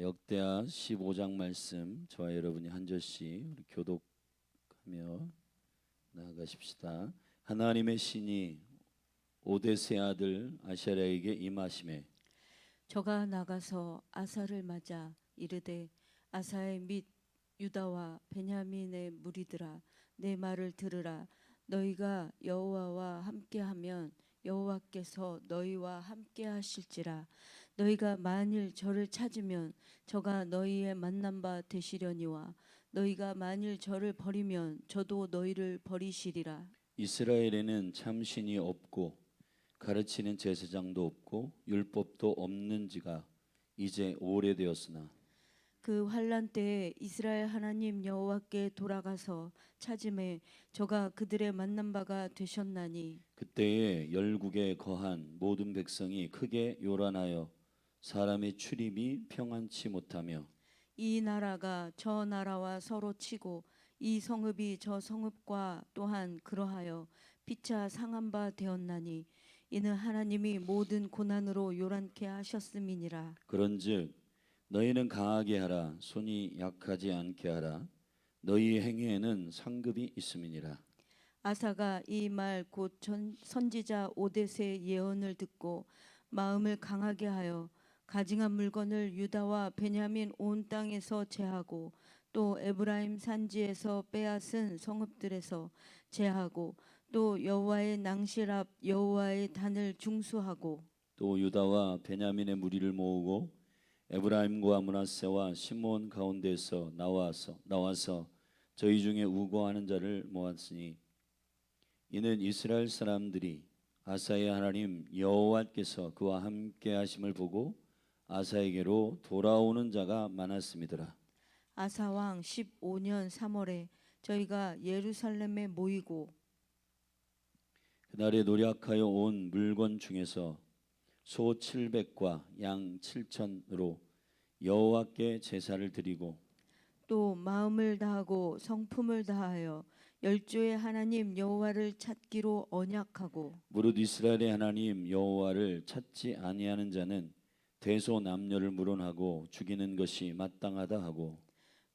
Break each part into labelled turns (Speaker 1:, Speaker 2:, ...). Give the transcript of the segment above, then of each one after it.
Speaker 1: 역대하 15장 말씀 저와 여러분이 한 절씩 우리 교독하며 나아가십시다. 하나님의 신이 오데세 아들 아사랴에게 임하시매
Speaker 2: 저가 나가서 아사를 맞아 이르되 아사의 및 유다와 베냐민의 무리들아 내 말을 들으라. 너희가 여호와와 함께하면 여호와께서 너희와 함께하실지라. 너희가 만일 저를 찾으면 저가 너희의 만난 바 되시려니와 너희가 만일 저를 버리면 저도 너희를 버리시리라.
Speaker 1: 이스라엘에는 참 신이 없고 가르치는 제사장도 없고 율법도 없는지가 이제 오래되었으나
Speaker 2: 그 환란 때에 이스라엘 하나님 여호와께 돌아가서 찾음에 저가 그들의 만난 바가 되셨나니
Speaker 1: 그때에 열국에 거한 모든 백성이 크게 요란하여 사람의 출입이 평안치 못하며
Speaker 2: 이 나라가 저 나라와 서로 치고 이 성읍이 저 성읍과 또한 그러하여 피차 상한 바 되었나니 이는 하나님이 모든 고난으로 요란케 하셨음이니라.
Speaker 1: 그런즉 너희는 강하게 하라 손이 약하지 않게 하라 너희 행위에는 상급이 있음이니라.
Speaker 2: 아사가 이 말 곧 선지자 오데스의 예언을 듣고 마음을 강하게 하여 가증한 물건을 유다와 베냐민 온 땅에서 제하고 또 에브라임 산지에서 빼앗은 성읍들에서 제하고 또 여호와의 낭실 앞 여호와의 단을 중수하고
Speaker 1: 또 유다와 베냐민의 무리를 모으고 에브라임과 므낫세와 시몬 가운데서 나와서 저희 중에 우고하는 자를 모았으니 이는 이스라엘 사람들이 아사의 하나님 여호와께서 그와 함께 하심을 보고 아사에게로 돌아오는 자가 많았음이더라.
Speaker 2: 아사 왕 15년 3월에 저희가 예루살렘에 모이고
Speaker 1: 그날에 노력하여 온 물건 중에서 소 700과 양 7천으로 여호와께 제사를 드리고
Speaker 2: 또 마음을 다하고 성품을 다하여 열조의 하나님 여호와를 찾기로 언약하고
Speaker 1: 무릇 이스라엘의 하나님 여호와를 찾지 아니하는 자는 대소남녀를 물어나고 죽이는 것이 마땅하다 하고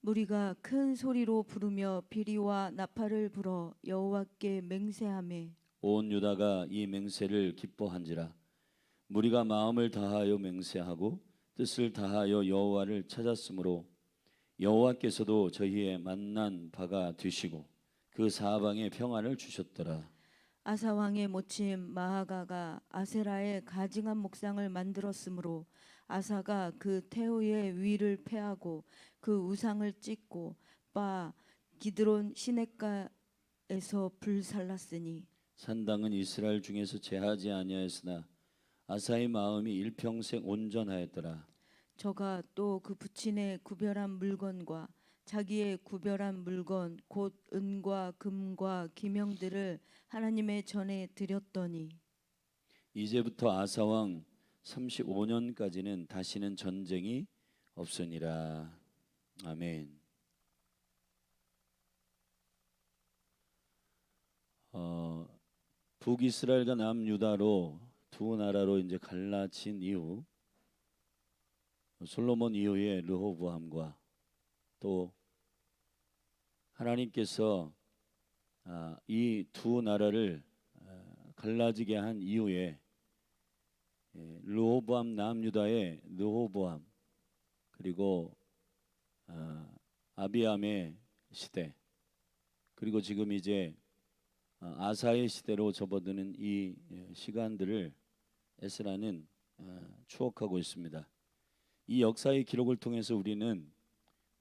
Speaker 2: 무리가 큰 소리로 부르며 비리와 나팔을 불어 여호와께 맹세하매
Speaker 1: 온 유다가 이 맹세를 기뻐한지라. 무리가 마음을 다하여 맹세하고 뜻을 다하여 여호와를 찾았으므로 여호와께서도 저희의 만난 바가 되시고 그 사방에 평안을 주셨더라.
Speaker 2: 아사 왕의 모친 마하가가 아세라의 가증한 목상을 만들었으므로 아사가 그 태우의 위를 패하고 그 우상을 찢고 바 기드론 시냇가에서 불살랐으니
Speaker 1: 산당은 이스라엘 중에서 제하지 아니하였으나 아사의 마음이 일평생 온전하였더라.
Speaker 2: 저가 또 그 부친의 구별한 물건과 자기의 구별한 물건 곧 은과 금과 기명들을 하나님의 전에 드렸더니
Speaker 1: 이제부터 아사 왕 35년까지는 다시는 전쟁이 없으니라. 아멘. 북이스라엘과 남유다로 두 나라로 이제 갈라진 이후 솔로몬 이후에 르호보암과 또 하나님께서 이 두 나라를 갈라지게 한 이후에 르호보암 남유다의 르호보암 그리고 아비암의 시대 그리고 지금 이제 아사의 시대로 접어드는 이 시간들을 에스라는 추억하고 있습니다. 이 역사의 기록을 통해서 우리는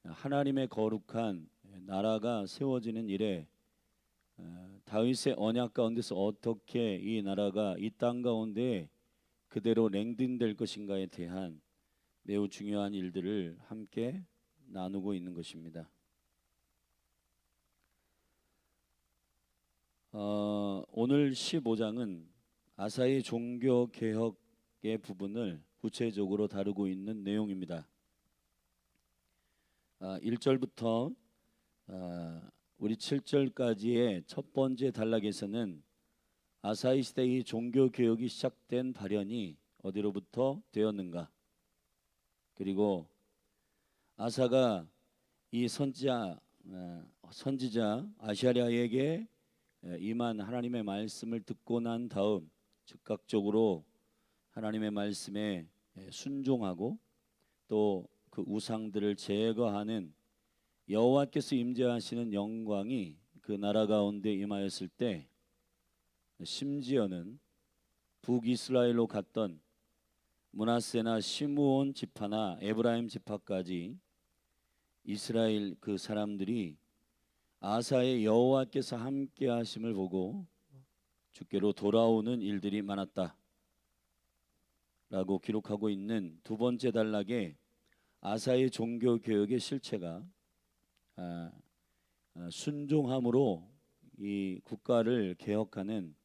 Speaker 1: 하나님의 거룩한 나라가 세워지는 일에 다윗의 언약 가운데서 어떻게 이 나라가 이 땅 가운데 그대로 랭든될 것인가에 대한 매우 중요한 일들을 함께 나누고 있는 것입니다. 오늘 15장은 아사의 종교 개혁의 부분을 구체적으로 다루고 있는 내용입니다. 1절부터 우리 7절까지의 첫 번째 단락에서는 아사의 시대의 종교 개혁이 시작된 발현이 어디로부터 되었는가, 그리고 아사가 이 선지자 아샤랴에게 임한 하나님의 말씀을 듣고 난 다음 즉각적으로 하나님의 말씀에 순종하고 또 그 우상들을 제거하는 여호와께서 임재하시는 영광이 그 나라 가운데 임하였을 때, 심지어는 북이스라엘로 갔던 므낫세나 시므온 지파나 에브라임 지파까지 이스라엘 그 사람들이 아사의 여호와께서 함께 하심을 보고 주께로 돌아오는 일들이 많았다 라고 기록하고 있는 두 번째 단락에 아사의 종교 개혁의 실체가 순종함으로 이 국가를 개혁하는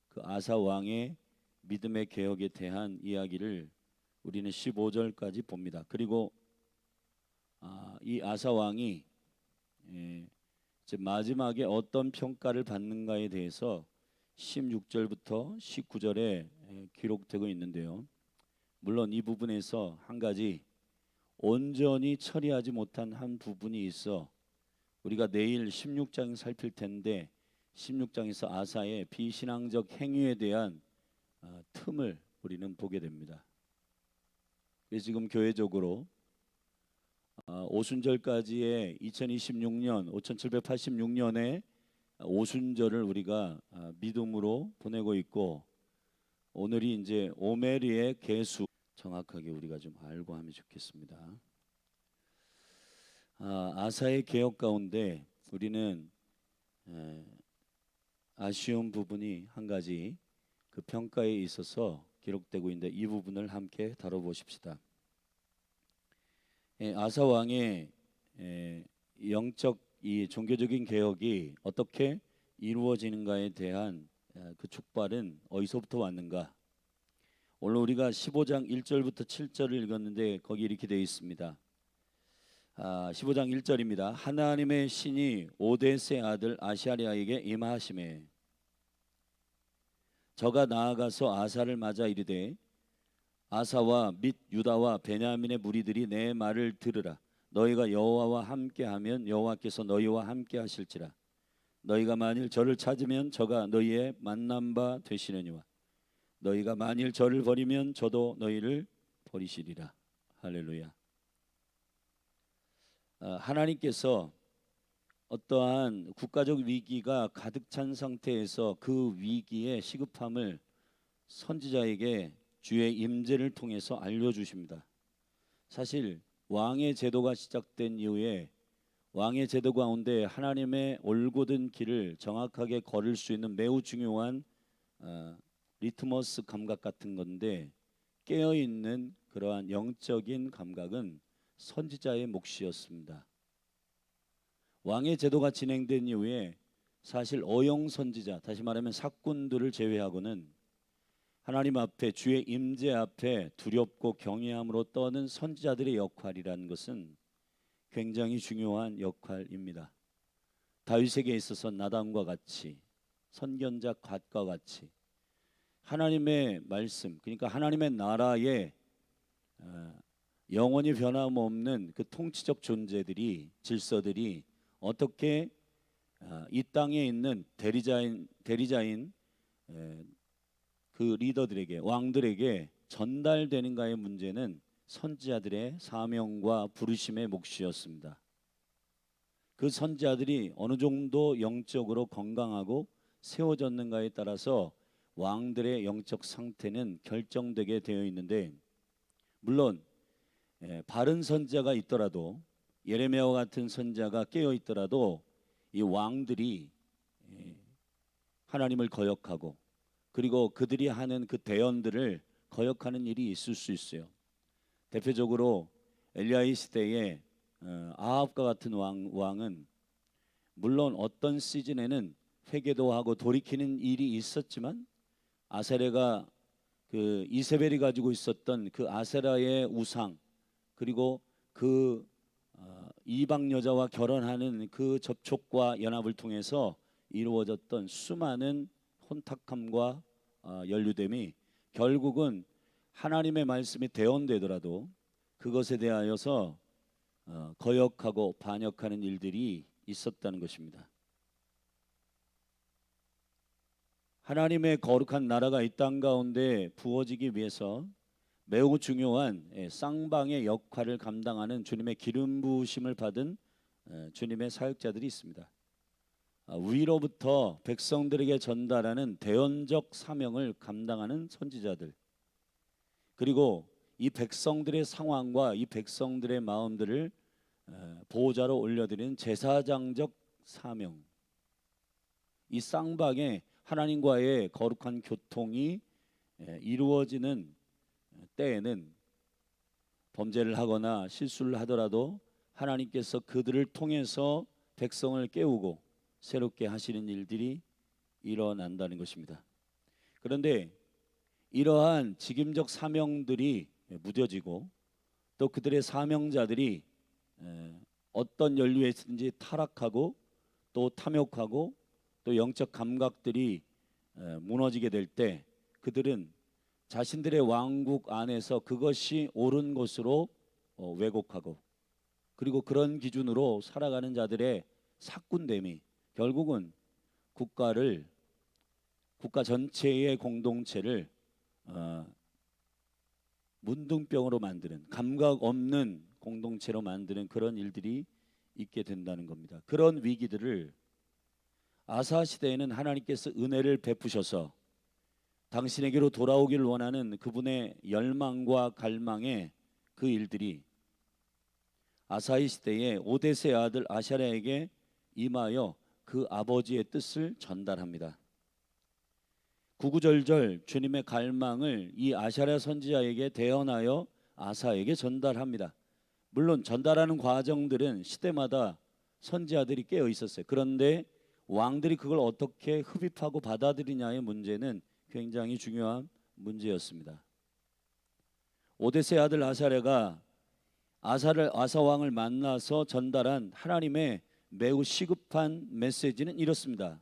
Speaker 1: 그 아사 왕의 믿음의 개혁에 대한 이야기를 우리는 15절까지 봅니다. 그리고 이 아사 왕이 이제 마지막에 어떤 평가를 받는가에 대해서 16절부터 19절에 기록되고 있는데요. 물론 이 부분에서 한 가지 온전히 처리하지 못한 한 부분이 있어 우리가 내일 16장 살필 텐데 16장에서 아사의 비신앙적 행위에 대한 틈을 우리는 보게 됩니다. 그래서 지금 교회적으로 오순절까지의 2026년 5786년의 오순절을 우리가 믿음으로 보내고 있고, 오늘이 이제 오메리의 개수 정확하게 우리가 좀 알고 하면 좋겠습니다. 아사의 개혁 가운데 우리는 아쉬운 부분이 한 가지 그 평가에 있어서 기록되고 있는데 이 부분을 함께 다뤄보십시다. 아사 왕의 영적 이 종교적인 개혁이 어떻게 이루어지는가에 대한 그 촉발은 어디서부터 왔는가? 오늘 우리가 15장 1절부터 7절을 읽었는데 거기 이렇게 되어 있습니다. 15장 1절입니다. 하나님의 신이 오데스의 아들 아샤랴에게 임하심에 저가 나아가서 아사를 맞아 이르되 아사와 및 유다와 베냐민의 무리들이 내 말을 들으라. 너희가 여호와와 함께하면 여호와께서 너희와 함께하실지라. 너희가 만일 저를 찾으면 저가 너희의 만난 바 되시느니와 너희가 만일 저를 버리면 저도 너희를 버리시리라. 할렐루야. 하나님께서 어떠한 국가적 위기가 가득 찬 상태에서 그 위기의 시급함을 선지자에게 주의 임재를 통해서 알려주십니다. 사실 왕의 제도가 시작된 이후에 왕의 제도 가운데 하나님의 올곧은 길을 정확하게 걸을 수 있는 매우 중요한 리트머스 감각 같은 건데, 깨어있는 그러한 영적인 감각은 선지자의 몫이었습니다. 왕의 제도가 진행된 이후에 사실 어용 선지자, 다시 말하면 사꾼들을 제외하고는 하나님 앞에 주의 임재 앞에 두렵고 경외함으로 떠는 선지자들의 역할이라는 것은 굉장히 중요한 역할입니다. 다윗에게 있어서 나단과 같이, 선견자 갓과 같이 하나님의 말씀, 그러니까 하나님의 나라에 영원히 변함없는 그 통치적 존재들이, 질서들이 어떻게 이 땅에 있는 대리자인 그 리더들에게, 왕들에게 전달되는가의 문제는 선지자들의 사명과 부르심의 몫이었습니다. 그 선지자들이 어느 정도 영적으로 건강하고 세워졌는가에 따라서 왕들의 영적 상태는 결정되게 되어 있는데, 물론 바른 선지자가 있더라도, 예레미야와 같은 선지자가 깨어 있더라도 이 왕들이 하나님을 거역하고 그리고 그들이 하는 그 대언들을 거역하는 일이 있을 수 있어요. 대표적으로 엘리야의 시대에 아합과 같은 왕은 물론 어떤 시즌에는 회개도 하고 돌이키는 일이 있었지만, 아세라가 그 이세벨이 가지고 있었던 그 아세라의 우상, 그리고 그 이방 여자와 결혼하는 그 접촉과 연합을 통해서 이루어졌던 수많은 혼탁함과 연루됨이 결국은 하나님의 말씀이 대언되더라도 그것에 대하여서 거역하고 반역하는 일들이 있었다는 것입니다. 하나님의 거룩한 나라가 이 땅 가운데 부어지기 위해서 매우 중요한 쌍방의 역할을 감당하는 주님의 기름 부으심을 받은 주님의 사역자들이 있습니다. 위로부터 백성들에게 전달하는 대언적 사명을 감당하는 선지자들, 그리고 이 백성들의 상황과 이 백성들의 마음들을 보호자로 올려드리는 제사장적 사명, 이 쌍방에 하나님과의 거룩한 교통이 이루어지는 때에는 범죄를 하거나 실수를 하더라도 하나님께서 그들을 통해서 백성을 깨우고 새롭게 하시는 일들이 일어난다는 것입니다. 그런데 이러한 직임적 사명들이 무뎌지고 또 그들의 사명자들이 어떤 연류에 있든지 타락하고 또 탐욕하고 또 영적 감각들이 무너지게 될 때 그들은 자신들의 왕국 안에서 그것이 옳은 것으로 왜곡하고 그리고 그런 기준으로 살아가는 자들의 사꾼됨이 결국은 국가 전체의 공동체를 문둥병으로 만드는, 감각 없는 공동체로 만드는 그런 일들이 있게 된다는 겁니다. 그런 위기들을 아사 시대에는 하나님께서 은혜를 베푸셔서 당신에게로 돌아오기를 원하는 그분의 열망과 갈망의 그 일들이 아사의 시대에 오데세 아들 아샤랴에게 임하여 그 아버지의 뜻을 전달합니다. 구구절절 주님의 갈망을 이 아샤랴 선지자에게 대언하여 아사에게 전달합니다. 물론 전달하는 과정들은 시대마다 선지자들이 깨어 있었어요. 그런데 왕들이 그걸 어떻게 흡입하고 받아들이냐의 문제는 굉장히 중요한 문제였습니다. 오데세 아들 아사랴가 아사 왕을 만나서 전달한 하나님의 매우 시급한 메시지는 이렇습니다.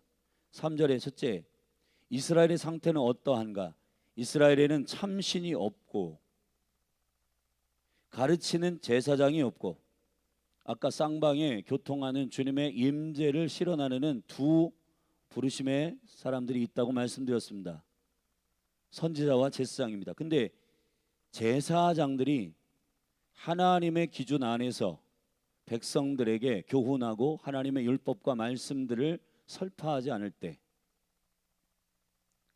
Speaker 1: 3절에 첫째, 이스라엘의 상태는 어떠한가? 이스라엘에는 참신이 없고 가르치는 제사장이 없고 아까 쌍방에 교통하는 주님의 임재를 실현하는 두 부르심의 사람들이 있다고 말씀드렸습니다. 선지자와 제사장입니다. 근데 제사장들이 하나님의 기준 안에서 백성들에게 교훈하고 하나님의 율법과 말씀들을 설파하지 않을 때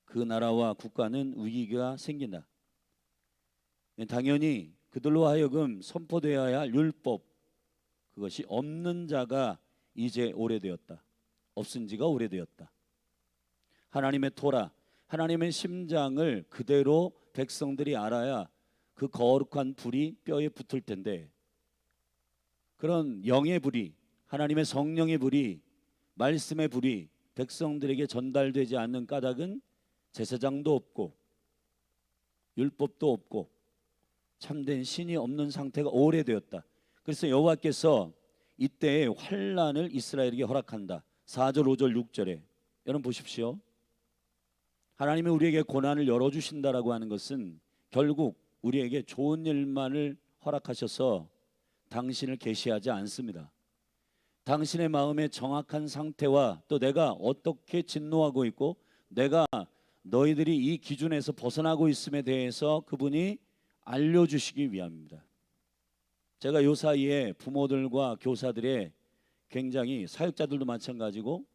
Speaker 1: 그 나라와 국가는 위기가 생긴다. 당연히 그들로 하여금 선포되어야 할 율법, 그것이 없는 자가 이제 오래되었다. 없은 지가 오래되었다. 하나님의 토라, 하나님의 심장을 그대로 백성들이 알아야 그 거룩한 불이 뼈에 붙을 텐데 그런 영의 불이, 하나님의 성령의 불이, 말씀의 불이 백성들에게 전달되지 않는 까닭은 제사장도 없고 율법도 없고 참된 신이 없는 상태가 오래되었다. 그래서 여호와께서 이때에 환난을 이스라엘에게 허락한다. 4절, 5절, 6절에 여러분 보십시오. 하나님이 우리에게 고난을 열어주신다라고 하는 것은 결국 우리에게 좋은 일만을 허락하셔서 당신을 계시하지 않습니다. 당신의 마음의 정확한 상태와 또 내가 어떻게 진노하고 있고 내가 너희들이 이 기준에서 벗어나고 있음에 대해서 그분이 알려주시기 위함입니다. 제가 요 사이에 부모들과 교사들의 굉장히 사역자들도 마찬가지고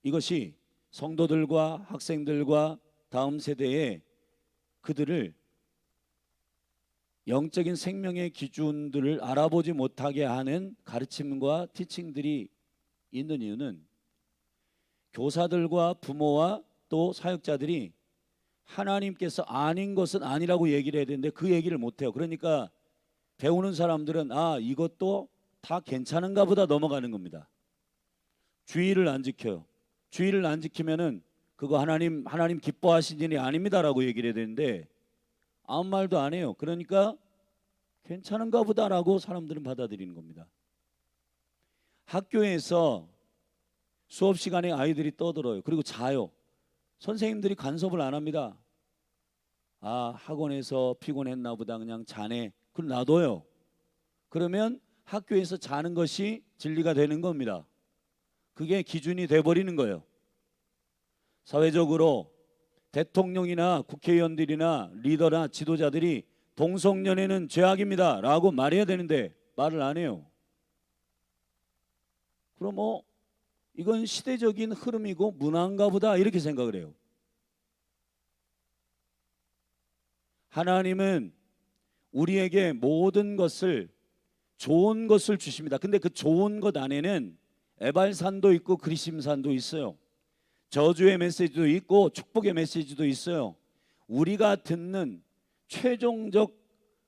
Speaker 1: 이것이 성도들과 학생들과 다음 세대에 그들을 영적인 생명의 기준들을 알아보지 못하게 하는 가르침과 티칭들이 있는 이유는 교사들과 부모와 또 사역자들이 하나님께서 아닌 것은 아니라고 얘기를 해야 되는데 그 얘기를 못해요. 그러니까 배우는 사람들은 이것도 다 괜찮은가 보다 넘어가는 겁니다. 주의를 안 지켜요. 주의를 안 지키면은 그거 하나님 기뻐하신 일이 아닙니다라고 얘기를 해야 되는데 아무 말도 안 해요. 그러니까 괜찮은가 보다라고 사람들은 받아들이는 겁니다. 학교에서 수업 시간에 아이들이 떠들어요. 그리고 자요. 선생님들이 간섭을 안 합니다. 학원에서 피곤했나 보다 그냥 자네. 그럼 놔둬요. 그러면 학교에서 자는 것이 진리가 되는 겁니다. 그게 기준이 돼버리는 거예요. 사회적으로 대통령이나 국회의원들이나 리더나 지도자들이 동성연애는 죄악입니다 라고 말해야 되는데 말을 안 해요. 그럼 이건 시대적인 흐름이고 문화인가 보다 이렇게 생각을 해요. 하나님은 우리에게 모든 것을, 좋은 것을 주십니다. 근데 그 좋은 것 안에는 에발산도 있고 그리심산도 있어요. 저주의 메시지도 있고 축복의 메시지도 있어요. 우리가 듣는 최종적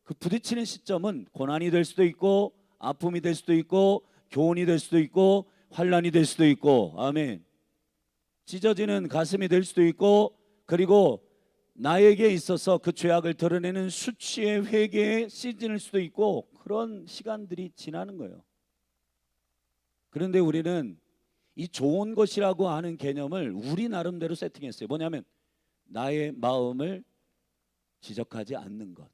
Speaker 1: 그 부딪히는 시점은 고난이 될 수도 있고 아픔이 될 수도 있고 교훈이 될 수도 있고 환난이 될 수도 있고, 아멘. 찢어지는 가슴이 될 수도 있고, 그리고 나에게 있어서 그 죄악을 드러내는 수치의 회개의 시즌일 수도 있고, 그런 시간들이 지나는 거예요. 그런데 우리는 이 좋은 것이라고 하는 개념을 우리 나름대로 세팅했어요. 뭐냐면 나의 마음을 지적하지 않는 것,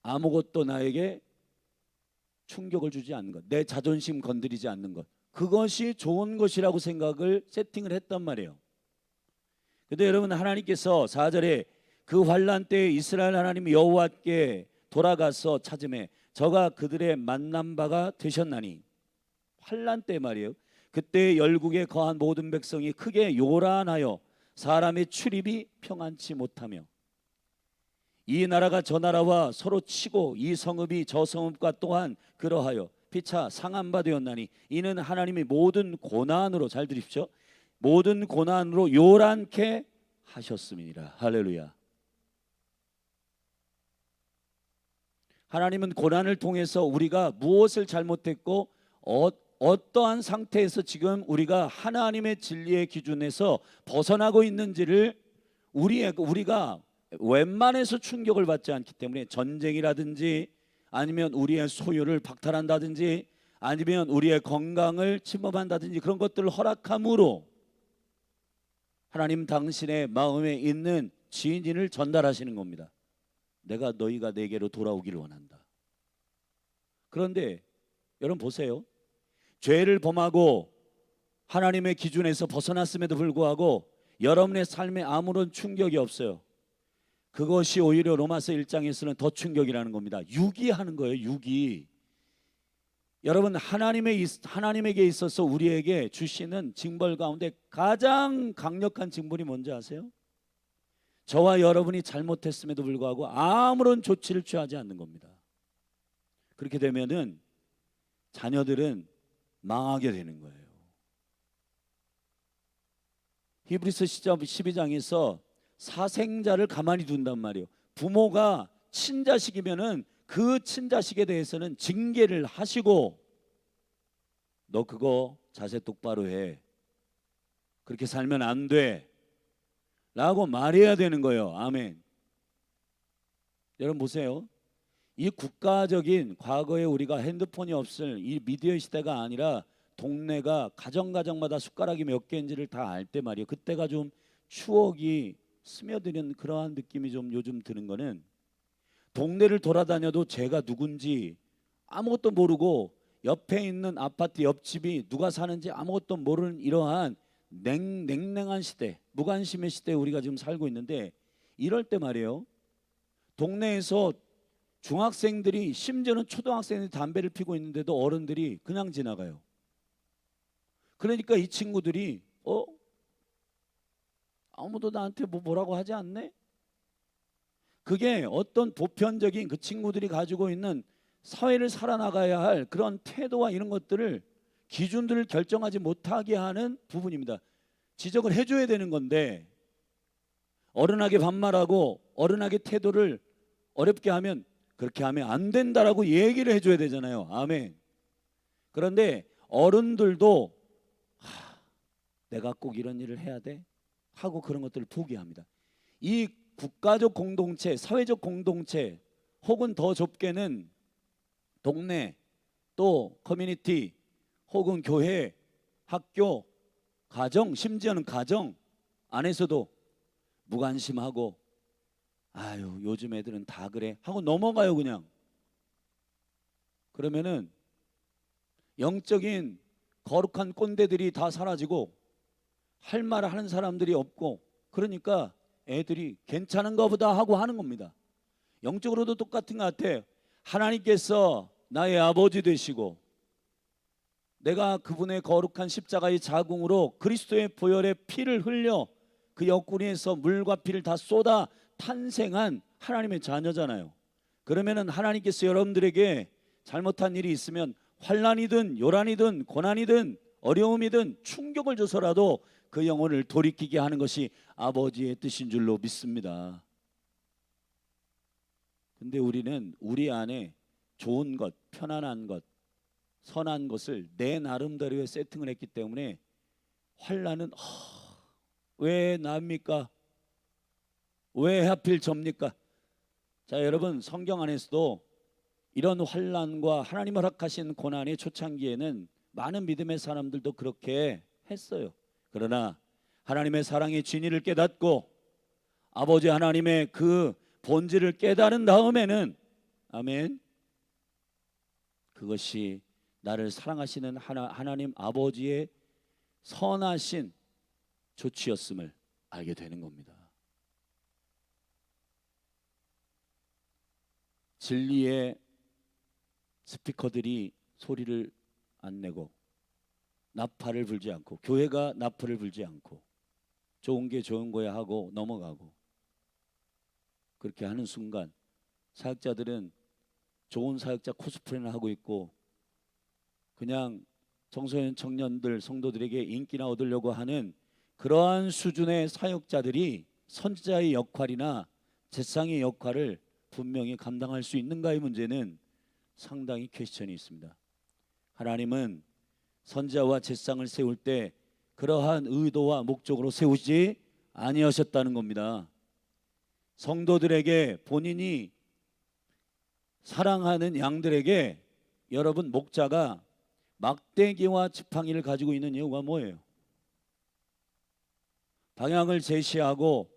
Speaker 1: 아무것도 나에게 충격을 주지 않는 것, 내 자존심 건드리지 않는 것, 그것이 좋은 것이라고 생각을 세팅을 했단 말이에요. 근데 여러분, 하나님께서 4절에 그 환난 때에 이스라엘 하나님 여호와께 돌아가서 찾음에 저가 그들의 만난 바가 되셨나니, 환난 때 말이에요. 그때 열국에 거한 모든 백성이 크게 요란하여 사람의 출입이 평안치 못하며 이 나라가 저 나라와 서로 치고 이 성읍이 저 성읍과 또한 그러하여 피차 상한 바 되었나니 이는 하나님이 모든 고난으로, 잘 들으십시오, 모든 고난으로 요란케 하셨음이니라. 할렐루야. 하나님은 고난을 통해서 우리가 무엇을 잘못했고 어떠한 상태에서 지금 우리가 하나님의 진리의 기준에서 벗어나고 있는지를 우리가 웬만해서 충격을 받지 않기 때문에, 전쟁이라든지 아니면 우리의 소유를 박탈한다든지 아니면 우리의 건강을 침범한다든지 그런 것들을 허락함으로 하나님 당신의 마음에 있는 진리를 전달하시는 겁니다. 내가 너희가 내게로 돌아오기를 원한다. 그런데 여러분 보세요. 죄를 범하고 하나님의 기준에서 벗어났음에도 불구하고 여러분의 삶에 아무런 충격이 없어요. 그것이 오히려 로마서 1장에서는 더 충격이라는 겁니다. 유기하는 거예요. 유기. 여러분, 하나님에게 있어서 우리에게 주시는 징벌 가운데 가장 강력한 징벌이 뭔지 아세요? 저와 여러분이 잘못했음에도 불구하고 아무런 조치를 취하지 않는 겁니다. 그렇게 되면은 자녀들은 망하게 되는 거예요. 히브리서 12장에서 사생자를 가만히 둔단 말이에요. 부모가 친자식이면은 그 친자식에 대해서는 징계를 하시고 너 그거 자세 똑바로 해, 그렇게 살면 안 돼 라고 말해야 되는 거예요. 아멘. 여러분 보세요. 이 국가적인, 과거에 우리가 핸드폰이 없을 이 미디어 시대가 아니라 동네가 가정마다 숟가락이 몇 개인지를 다 알 때 말이에요. 그때가 좀 추억이 스며드는 그러한 느낌이 좀 요즘 드는 거는, 동네를 돌아다녀도 제가 누군지 아무것도 모르고 옆에 있는 아파트 옆집이 누가 사는지 아무것도 모르는 이러한 냉랭한 시대, 무관심의 시대에 우리가 지금 살고 있는데, 이럴 때 말이에요, 동네에서 중학생들이, 심지어는 초등학생들이 담배를 피고 있는데도 어른들이 그냥 지나가요. 그러니까 이 친구들이 아무도 나한테 뭐라고 하지 않네? 그게 어떤 보편적인 그 친구들이 가지고 있는 사회를 살아나가야 할 그런 태도와 이런 것들을, 기준들을 결정하지 못하게 하는 부분입니다. 지적을 해줘야 되는 건데 어른하게 반말하고 어른하게 태도를 어렵게 하면, 그렇게 하면 안 된다라고 얘기를 해줘야 되잖아요. 아멘. 그런데 어른들도 내가 꼭 이런 일을 해야 돼 하고 그런 것들을 포기합니다. 이 국가적 공동체, 사회적 공동체, 혹은 더 좁게는 동네, 또 커뮤니티, 혹은 교회, 학교, 가정, 심지어는 가정 안에서도 무관심하고 아유 요즘 애들은 다 그래 하고 넘어가요. 그냥 그러면은 영적인 거룩한 꼰대들이 다 사라지고 할 말 하는 사람들이 없고, 그러니까 애들이 괜찮은가 보다 하고 하는 겁니다. 영적으로도 똑같은 것 같아요. 하나님께서 나의 아버지 되시고 내가 그분의 거룩한 십자가의 자궁으로 그리스도의 보혈의 피를 흘려 그 옆구리에서 물과 피를 다 쏟아 탄생한 하나님의 자녀잖아요. 그러면은 하나님께서 여러분들에게 잘못한 일이 있으면 환난이든 요란이든 고난이든 어려움이든 충격을 줘서라도 그 영혼을 돌이키게 하는 것이 아버지의 뜻인 줄로 믿습니다. 근데 우리는 우리 안에 좋은 것, 편안한 것, 선한 것을 내 나름대로의 세팅을 했기 때문에 환난은 왜 납니까? 왜 하필 접니까? 자, 여러분, 성경 안에서도 이런 환난과 하나님 허락하신 고난의 초창기에는 많은 믿음의 사람들도 그렇게 했어요. 그러나 하나님의 사랑의 진리를 깨닫고 아버지 하나님의 그 본질을 깨달은 다음에는, 아멘, 그것이 나를 사랑하시는 하나님 아버지의 선하신 조치였음을 알게 되는 겁니다. 진리의 스피커들이 소리를 안 내고 나팔을 불지 않고, 교회가 나팔을 불지 않고 좋은 게 좋은 거야 하고 넘어가고, 그렇게 하는 순간 사역자들은 좋은 사역자 코스프레를 하고 있고 그냥 청소년 청년들 성도들에게 인기나 얻으려고 하는 그러한 수준의 사역자들이 선지자의 역할이나 제사장의 역할을 분명히 감당할 수 있는가의 문제는 상당히 퀘스천이 있습니다. 하나님은 선지자와 제사장을 세울 때 그러한 의도와 목적으로 세우지 아니하셨다는 겁니다. 성도들에게, 본인이 사랑하는 양들에게 여러분 목자가 막대기와 지팡이를 가지고 있는 이유가 뭐예요? 방향을 제시하고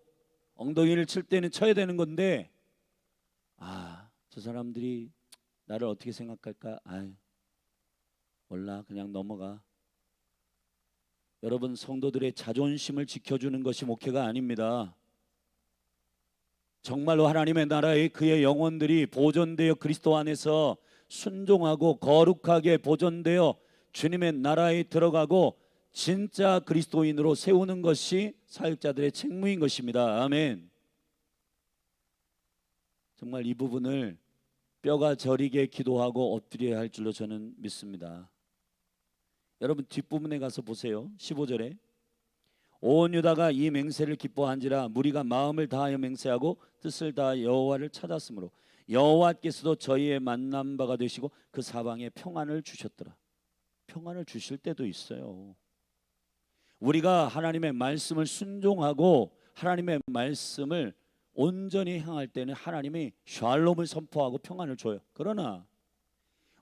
Speaker 1: 엉덩이를 칠 때는 쳐야 되는 건데, 저 사람들이 나를 어떻게 생각할까? 몰라, 그냥 넘어가. 여러분, 성도들의 자존심을 지켜주는 것이 목회가 아닙니다. 정말로 하나님의 나라에 그의 영혼들이 보존되어 그리스도 안에서 순종하고 거룩하게 보존되어 주님의 나라에 들어가고 진짜 그리스도인으로 세우는 것이 사역자들의 책무인 것입니다. 아멘. 정말 이 부분을 뼈가 저리게 기도하고 엎드려야 할 줄로 저는 믿습니다. 여러분, 뒷부분에 가서 보세요. 15절에 온 유다가 이 맹세를 기뻐한지라 무리가 마음을 다하여 맹세하고 뜻을 다하여 여호와를 찾았으므로 여호와께서도 저희의 만난 바가 되시고 그 사방에 평안을 주셨더라. 평안을 주실 때도 있어요. 우리가 하나님의 말씀을 순종하고 하나님의 말씀을 온전히 행할 때는 하나님이 샬롬을 선포하고 평안을 줘요. 그러나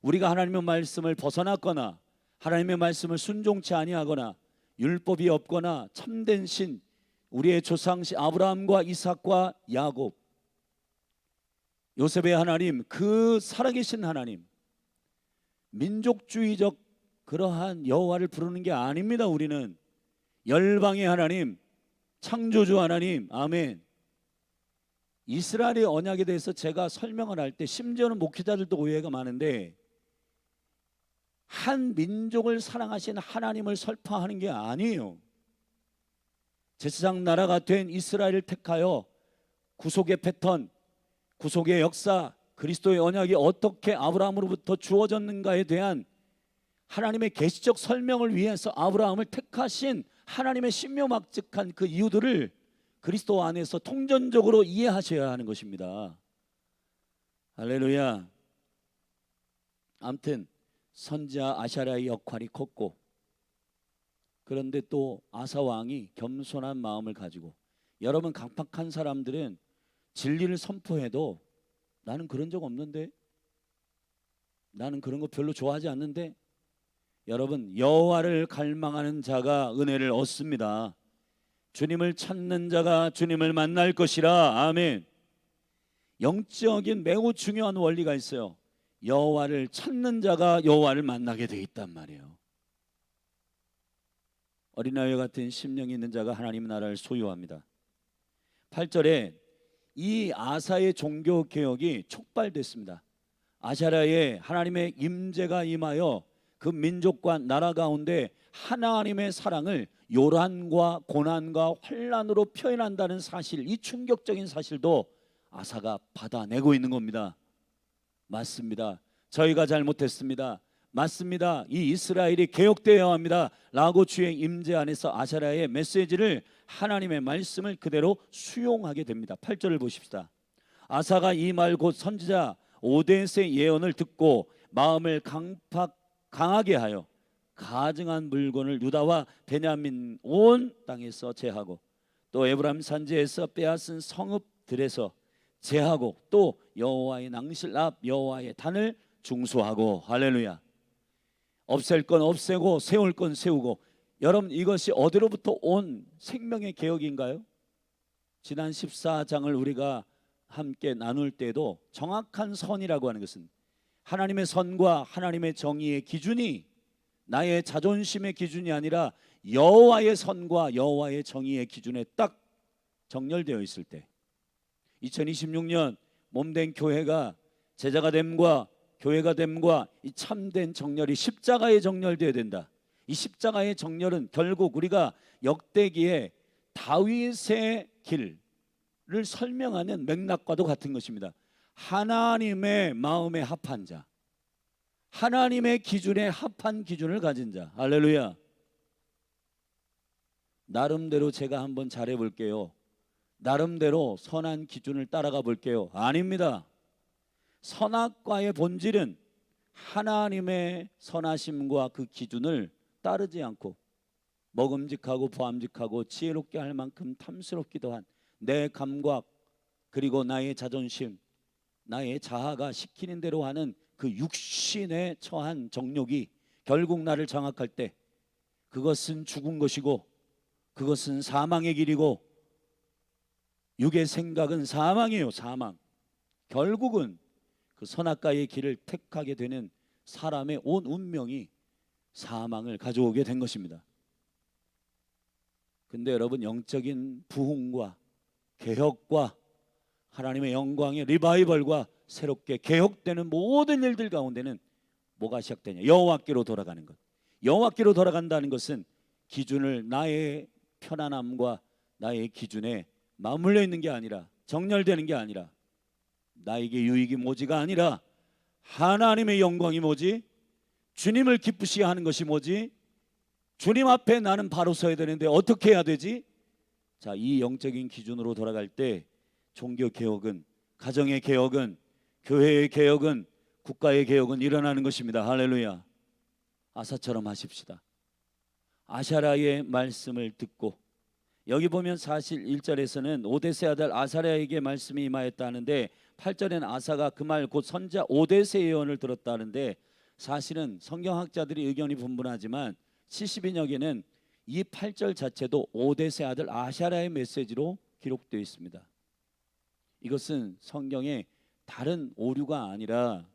Speaker 1: 우리가 하나님의 말씀을 벗어났거나 하나님의 말씀을 순종치 아니하거나 율법이 없거나 참된 신, 우리의 조상신 아브라함과 이삭과 야곱, 요셉의 하나님, 그 살아계신 하나님, 민족주의적 그러한 여호와를 부르는 게 아닙니다. 우리는 열방의 하나님, 창조주 하나님, 아멘. 이스라엘의 언약에 대해서 제가 설명을 할 때 심지어는 목회자들도 오해가 많은데, 한 민족을 사랑하신 하나님을 설파하는 게 아니에요. 제사장 나라가 된 이스라엘을 택하여 구속의 패턴, 구속의 역사, 그리스도의 언약이 어떻게 아브라함으로부터 주어졌는가에 대한 하나님의 계시적 설명을 위해서 아브라함을 택하신 하나님의 신묘막측한 그 이유들을 그리스도 안에서 통전적으로 이해하셔야 하는 것입니다. 할렐루야. 아무튼 선지자 아샤랴의 역할이 컸고, 그런데 또 아사 왕이 겸손한 마음을 가지고, 여러분 강팍한 사람들은 진리를 선포해도 나는 그런 적 없는데, 나는 그런 거 별로 좋아하지 않는데, 여러분 여호와를 갈망하는 자가 은혜를 얻습니다. 주님을 찾는 자가 주님을 만날 것이라. 아멘. 영적인 매우 중요한 원리가 있어요. 여호와를 찾는 자가 여호와를 만나게 돼 있단 말이에요. 어린아이와 같은 심령이 있는 자가 하나님의 나라를 소유합니다. 8절에 이 아사의 종교 개혁이 촉발됐습니다. 아사랴에 하나님의 임재가 임하여 그 민족과 나라 가운데 하나님의 사랑을 요란과 고난과 환난으로 표현한다는 사실, 이 충격적인 사실도 아사가 받아내고 있는 겁니다. 맞습니다. 저희가 잘못했습니다. 맞습니다. 이 이스라엘이 개혁되어야 합니다 라고 주의 임재 안에서 아사랴의 메시지를, 하나님의 말씀을 그대로 수용하게 됩니다. 8절을 보십시다. 아사가 이 말 곧 선지자 오뎃의 예언을 듣고 마음을 강하게 하여 가증한 물건을 유다와 베냐민 온 땅에서 제하고 또 에브라임 산지에서 빼앗은 성읍들에서 제하고 또 여호와의 낭실 앞 여호와의 단을 중수하고, 할렐루야. 없앨 건 없애고 세울 건 세우고. 여러분, 이것이 어디로부터 온 생명의 개혁인가요? 지난 14장을 우리가 함께 나눌 때도 정확한 선이라고 하는 것은 하나님의 선과 하나님의 정의의 기준이 나의 자존심의 기준이 아니라 여호와의 선과 여호와의 정의의 기준에 딱 정렬되어 있을 때, 2026년 몸된 교회가 제자가 됨과 교회가 됨과 이 참된 정렬이 십자가에 정렬되어야 된다. 이 십자가의 정렬은 결국 우리가 역대기에 다윗의 길을 설명하는 맥락과도 같은 것입니다. 하나님의 마음에 합한 자, 하나님의 기준에 합한 기준을 가진 자. 할렐루야. 나름대로 제가 한번 잘해볼게요, 나름대로 선한 기준을 따라가 볼게요. 아닙니다. 선악과의 본질은 하나님의 선하심과 그 기준을 따르지 않고 먹음직하고 보암직하고 지혜롭게 할 만큼 탐스럽기도 한 내 감각, 그리고 나의 자존심, 나의 자아가 시키는 대로 하는 그 육신에 처한 정욕이 결국 나를 장악할 때 그것은 죽은 것이고 그것은 사망의 길이고, 육의 생각은 사망이에요. 사망. 결국은 그 선악과의 길을 택하게 되는 사람의 온 운명이 사망을 가져오게 된 것입니다. 근데 여러분, 영적인 부흥과 개혁과 하나님의 영광의 리바이벌과 새롭게 개혁되는 모든 일들 가운데는 뭐가 시작되냐? 여호와께로 돌아가는 것. 여호와께로 돌아간다는 것은 기준을 나의 편안함과 나의 기준에 맞물려 있는 게 아니라, 정렬되는 게 아니라, 나에게 유익이 뭐지가 아니라 하나님의 영광이 뭐지? 주님을 기쁘시게 하는 것이 뭐지? 주님 앞에 나는 바로 서야 되는데 어떻게 해야 되지? 자, 이 영적인 기준으로 돌아갈 때 종교 개혁은, 가정의 개혁은, 교회의 개혁은, 국가의 개혁은 일어나는 것입니다. 할렐루야. 아사처럼 하십시다. 아사랴의 말씀을 듣고, 여기 보면 사실 1절에서는 오뎃의 아들 아사랴에게 말씀이 임하였다는데 8절에는 아사가 그 말 곧 선지자 오뎃의 예언을 들었다는데, 사실은 성경학자들이 의견이 분분하지만 70인역에는 이 8절 자체도 오뎃의 아들 아사랴의 메시지로 기록되어 있습니다. 이것은 성경의 다른 오류가 아니라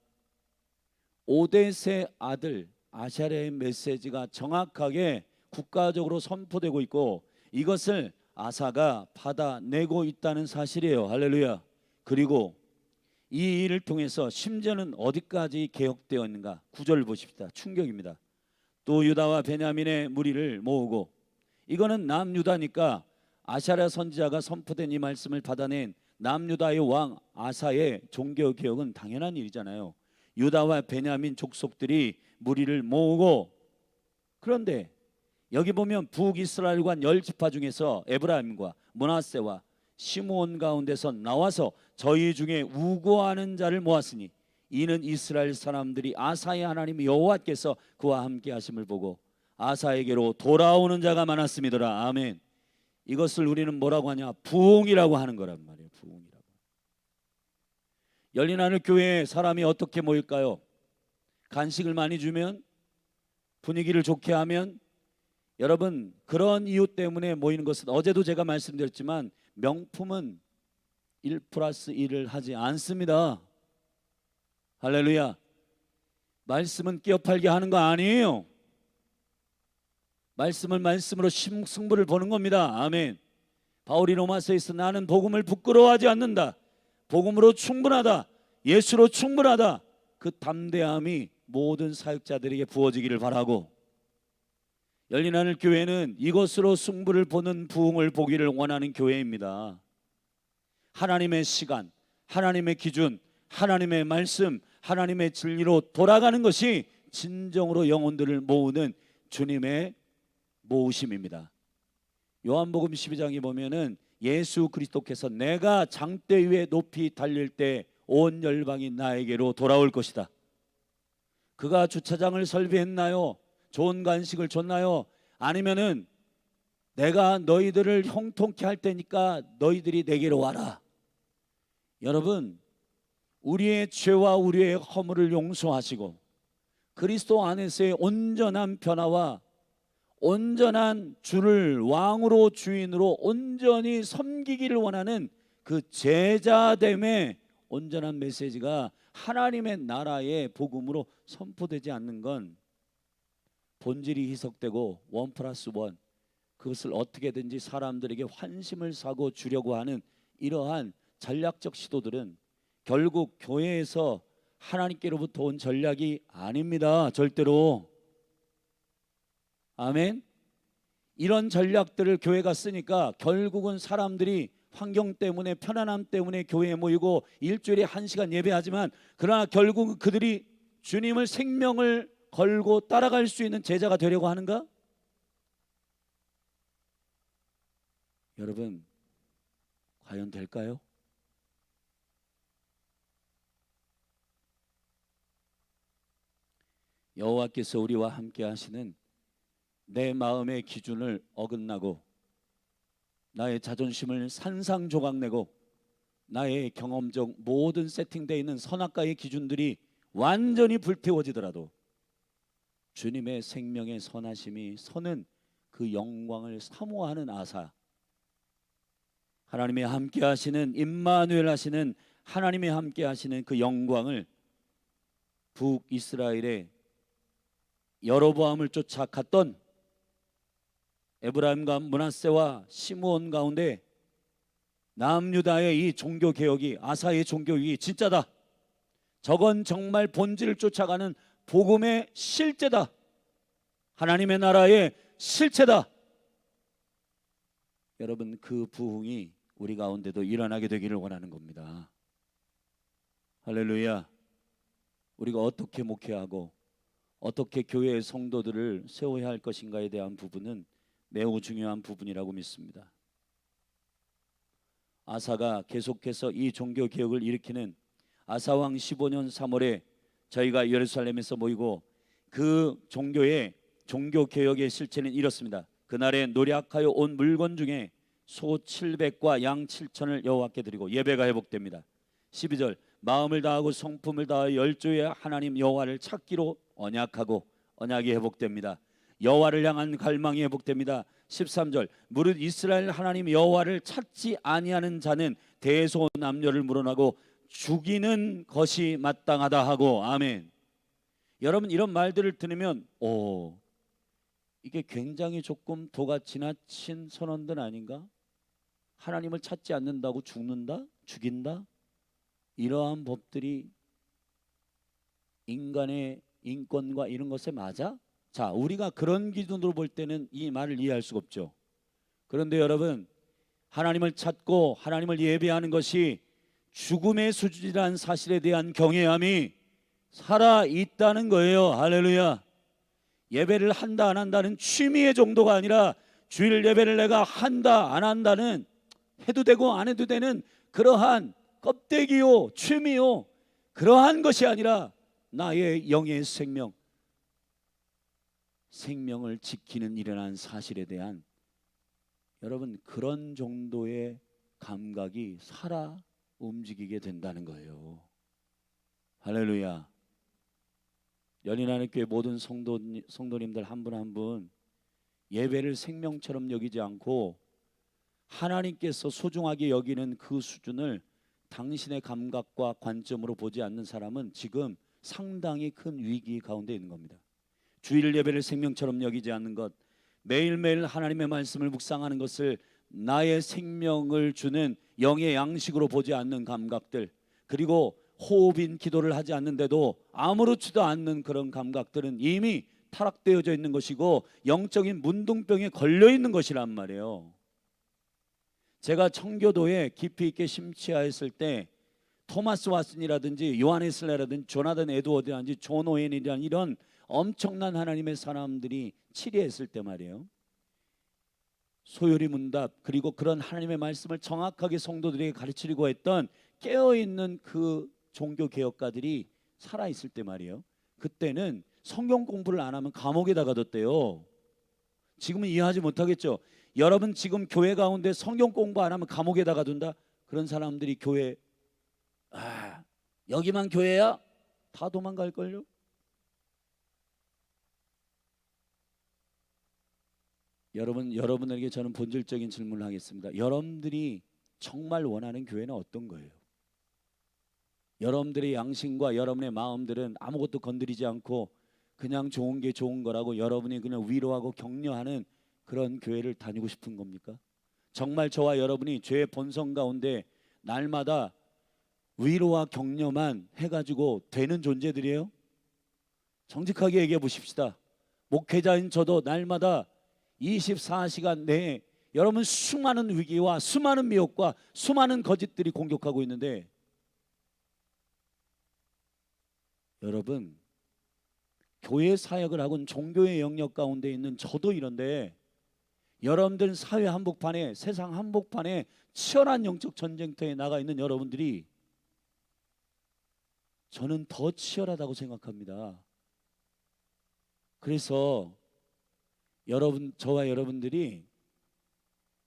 Speaker 1: 오뎃의 아들 아사랴의 메시지가 정확하게 국가적으로 선포되고 있고 이것을 아사가 받아내고 있다는 사실이에요. 할렐루야. 그리고 이 일을 통해서 심지어는 어디까지 개혁되어 있는가? 9절을 보십시다. 충격입니다. 또 유다와 베냐민의 무리를 모으고, 이거는 남유다니까 아사랴 선지자가 선포된 이 말씀을 받아낸 남유다의 왕 아사의 종교 개혁은 당연한 일이잖아요. 유다와 베냐민 족속들이 무리를 모으고, 그런데 여기 보면 북이스라엘과 10지파 중에서 에브라임과 므낫세와 시므온 가운데서 나와서 저희 중에 우고하는 자를 모았으니 이는 이스라엘 사람들이 아사의 하나님 여호와께서 그와 함께 하심을 보고 아사에게로 돌아오는 자가 많았음이더라. 아멘. 이것을 우리는 뭐라고 하냐? 부흥이라고 하는 거란 말이에요. 부흥이라고. 열린 하늘 교회에 사람이 어떻게 모일까요? 간식을 많이 주면, 분위기를 좋게 하면. 여러분, 그런 이유 때문에 모이는 것은 어제도 제가 말씀드렸지만 명품은 1+1을 하지 않습니다. 할렐루야. 말씀은 끼어팔게 하는 거 아니에요. 말씀을 말씀으로 승부를 보는 겁니다. 아멘. 바울이 로마서에서 나는 복음을 부끄러워하지 않는다, 복음으로 충분하다, 예수로 충분하다, 그 담대함이 모든 사역자들에게 부어지기를 바라고, 열린 하늘 교회는 이것으로 승부를 보는 부흥을 보기를 원하는 교회입니다. 하나님의 시간, 하나님의 기준, 하나님의 말씀, 하나님의 진리로 돌아가는 것이 진정으로 영혼들을 모으는 주님의 모으심입니다. 요한복음 12장에 보면은 예수 그리스도께서 내가 장대 위에 높이 달릴 때 온 열방이 나에게로 돌아올 것이다. 그가 주차장을 설비했나요? 좋은 간식을 줬나요? 아니면은 내가 너희들을 형통케 할 테니까 너희들이 내게로 와라. 여러분, 우리의 죄와 우리의 허물을 용서하시고 그리스도 안에서의 온전한 변화와 온전한 주를 왕으로 주인으로 온전히 섬기기를 원하는 그 제자됨의 온전한 메시지가 하나님의 나라의 복음으로 선포되지 않는 건 본질이 희석되고 1+1, 그것을 어떻게든지 사람들에게 환심을 사고 주려고 하는 이러한 전략적 시도들은 결국 교회에서 하나님께로부터 온 전략이 아닙니다. 절대로. 아멘. 이런 전략들을 교회가 쓰니까 결국은 사람들이 환경 때문에, 편안함 때문에 교회에 모이고 일주일에 1시간 예배하지만, 그러나 결국 그들이 주님을 생명을 걸고 따라갈 수 있는 제자가 되려고 하는가? 여러분, 과연 될까요? 여호와께서 우리와 함께 하시는 내 마음의 기준을 어긋나고 나의 자존심을 산산조각내고 나의 경험적 모든 세팅되어 있는 선악과의 기준들이 완전히 불태워지더라도 주님의 생명의 선하심이 서는 그 영광을 사모하는 아사, 하나님이 함께 하시는 임마누엘 하시는 하나님이 함께 하시는 그 영광을 북이스라엘의 여로보암을 쫓아갔던 에브라임과 므낫세와 시므온 가운데 남유다의 이 종교개혁이, 아사의 종교개혁이 진짜다, 저건 정말 본질을 쫓아가는 복음의 실제다, 하나님의 나라의 실체다. 여러분, 그 부흥이 우리 가운데도 일어나게 되기를 원하는 겁니다. 할렐루야. 우리가 어떻게 목회하고 어떻게 교회의 성도들을 세워야 할 것인가에 대한 부분은 매우 중요한 부분이라고 믿습니다. 아사가 계속해서 이 종교 개혁을 일으키는 아사왕 15년 3월에 저희가 예루살렘에서 모이고, 그 종교 개혁의 실체는 이렇습니다. 그날에 노력하여 온 물건 중에 소 700과 양 7천을 여호와께 드리고 예배가 회복됩니다. 12절, 마음을 다하고 성품을 다하여 열조의 하나님 여호와를 찾기로 언약하고 언약이 회복됩니다. 여호와를 향한 갈망이 회복됩니다. 13절, 무릇 이스라엘 하나님 여호와를 찾지 아니하는 자는 대소남녀를 물어나고 죽이는 것이 마땅하다 하고. 아멘. 여러분, 이런 말들을 들으면 이게 굉장히 조금 도가 지나친 선언들 아닌가? 하나님을 찾지 않는다고 죽는다? 죽인다? 이러한 법들이 인간의 인권과 이런 것에 맞아? 자, 우리가 그런 기준으로 볼 때는 이 말을 이해할 수가 없죠. 그런데 여러분, 하나님을 찾고 하나님을 예배하는 것이 죽음의 수준이라는 사실에 대한 경외함이 살아있다는 거예요. 할렐루야. 예배를 한다 안 한다는 취미의 정도가 아니라 주일 예배를 내가 한다 안 한다는, 해도 되고 안 해도 되는 그러한 껍데기요, 취미요, 그러한 것이 아니라 나의 영의 생명을 지키는 일이라는 사실에 대한, 여러분, 그런 정도의 감각이 살아 움직이게 된다는 거예요. 할렐루야. 연인하는 교회 모든 성도님들 한 분 한 분 예배를 생명처럼 여기지 않고 하나님께서 소중하게 여기는 그 수준을 당신의 감각과 관점으로 보지 않는 사람은 지금 상당히 큰 위기 가운데 있는 겁니다. 주일 예배를 생명처럼 여기지 않는 것, 매일매일 하나님의 말씀을 묵상하는 것을 나의 생명을 주는 영의 양식으로 보지 않는 감각들, 그리고 호흡인 기도를 하지 않는데도 아무렇지도 않는 그런 감각들은 이미 타락되어져 있는 것이고 영적인 문둥병에 걸려 있는 것이란 말이에요. 제가 청교도에 깊이 있게 심취하였을 때 토마스 왓슨이라든지 요한 웨슬레라든지 조나단 에드워드라든지 존 오웬이라는 이런 엄청난 하나님의 사람들이 치리했을 때 말이에요. 소요리 문답, 그리고 그런 하나님의 말씀을 정확하게 성도들에게 가르치려고 했던 깨어있는 그 종교 개혁가들이 살아있을 때 말이에요. 그때는 성경 공부를 안 하면 감옥에다 가뒀대요. 지금은 이해하지 못하겠죠. 여러분 지금 교회 가운데 성경 공부 안 하면 감옥에다 가둔다? 그런 사람들이 교회, 여기만 교회야? 다 도망갈걸요? 여러분에게 저는 본질적인 질문을 하겠습니다. 여러분들이 정말 원하는 교회는 어떤 거예요? 여러분들의 양심과 여러분의 마음들은 아무것도 건드리지 않고 그냥 좋은 게 좋은 거라고 여러분이 그냥 위로하고 격려하는 그런 교회를 다니고 싶은 겁니까? 정말 저와 여러분이 죄의 본성 가운데 날마다 위로와 격려만 해가지고 되는 존재들이에요? 정직하게 얘기해 보십시다. 목회자인 저도 날마다 24시간 내에 여러분 수많은 위기와 수많은 미혹과 수많은 거짓들이 공격하고 있는데, 여러분 교회 사역을 하고는 종교의 영역 가운데 있는 저도 이런데, 여러분들 사회 한복판에, 세상 한복판에 치열한 영적 전쟁터에 나가 있는 여러분들이 저는 더 치열하다고 생각합니다. 그래서 저와 여러분들이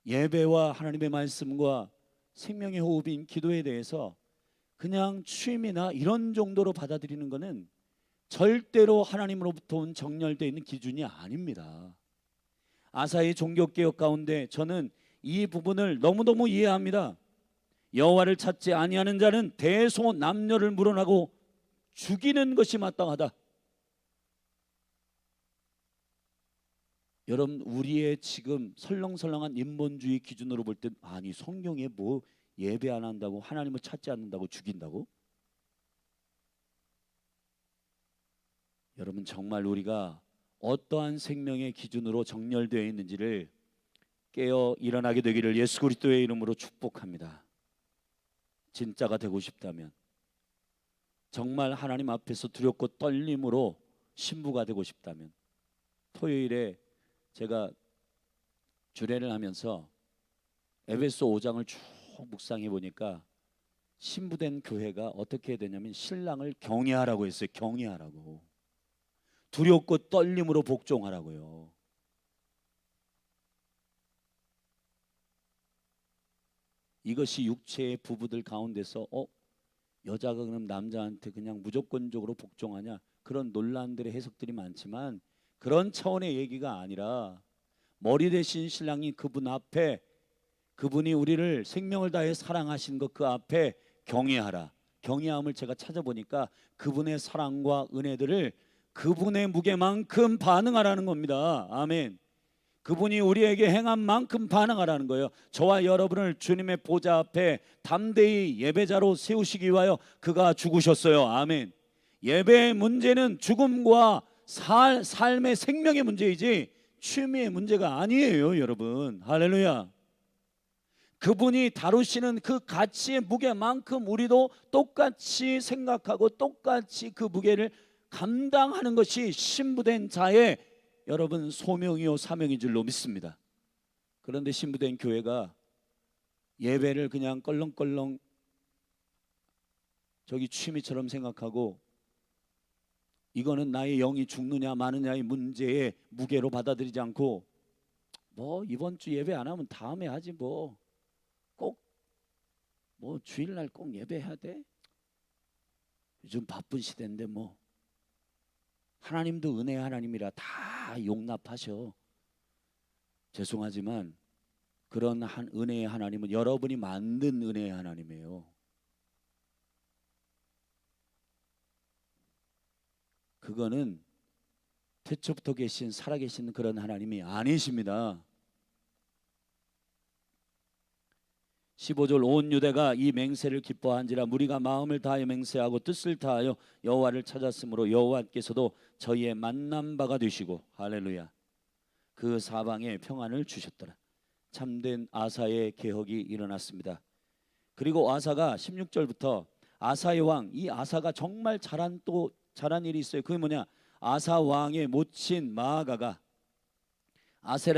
Speaker 1: 예배와 하나님의 말씀과 생명의 호흡인 기도에 대해서 그냥 취미나 이런 정도로 받아들이는 것은 절대로 하나님으로부터 온 정렬되어 있는 기준이 아닙니다. 아사의 종교개혁 가운데 저는 이 부분을 너무너무 이해합니다. 여호와를 찾지 아니하는 자는 대소남녀를 물어나고 죽이는 것이 마땅하다. 여러분 우리의 지금 설렁설렁한 인본주의 기준으로 볼 때, 아니 성경에 뭐 예배 안 한다고, 하나님을 찾지 않는다고 죽인다고? 여러분 정말 우리가 어떠한 생명의 기준으로 정렬되어 있는지를 깨어 일어나게 되기를 예수 그리스도의 이름으로 축복합니다. 진짜가 되고 싶다면, 정말 하나님 앞에서 두렵고 떨림으로 신부가 되고 싶다면, 토요일에 제가 주례를 하면서 에베소 5장을 쭉 묵상해 보니까 신부된 교회가 어떻게 해야 되냐면 신랑을 경외하라고 했어요. 경외하라고. 두렵고 떨림으로 복종하라고요. 이것이 육체의 부부들 가운데서 여자가 그럼 남자한테 그냥 무조건적으로 복종하냐, 그런 논란들의 해석들이 많지만 그런 차원의 얘기가 아니라, 머리 대신 신랑이 그분 앞에, 그분이 우리를 생명을 다해 사랑하신 것 그 앞에 경외하라. 경외함을 제가 찾아보니까 그분의 사랑과 은혜들을 그분의 무게만큼 반응하라는 겁니다. 아멘. 그분이 우리에게 행한 만큼 반응하라는 거예요. 저와 여러분을 주님의 보좌 앞에 담대히 예배자로 세우시기 위하여 그가 죽으셨어요. 아멘. 예배의 문제는 죽음과 삶의 생명의 문제이지 취미의 문제가 아니에요, 여러분. 할렐루야. 그분이 다루시는 그 가치의 무게만큼 우리도 똑같이 생각하고 똑같이 그 무게를 감당하는 것이 신부된 자의 여러분 소명이요 사명인 줄로 믿습니다. 그런데 신부된 교회가 예배를 그냥 껄렁껄렁 저기 취미처럼 생각하고, 이거는 나의 영이 죽느냐 마느냐의 문제의 무게로 받아들이지 않고, 뭐 이번 주 예배 안 하면 다음에 하지, 뭐 주일날 꼭 예배해야 돼? 요즘 바쁜 시대인데 뭐 하나님도 은혜의 하나님이라 다 용납하셔. 죄송하지만 그런 은혜의 하나님은 여러분이 만든 은혜의 하나님이에요. 그거는 태초부터 계신 살아계신 그런 하나님이 아니십니다. 15절 온 유대가 이 맹세를 기뻐한지라 무리가 마음을 다하여 맹세하고 뜻을 다하여 여호와를 찾았으므로 여호와께서도 저희의 만난 바가 되시고 할렐루야 그 사방에 평안을 주셨더라. 참된 아사의 개혁이 일어났습니다. 그리고 아사가 16절부터 아사의 왕, 이 아사가 정말 잘한 일이 있어요. 그게 뭐냐? 아사 왕의 모친 마아가가 아사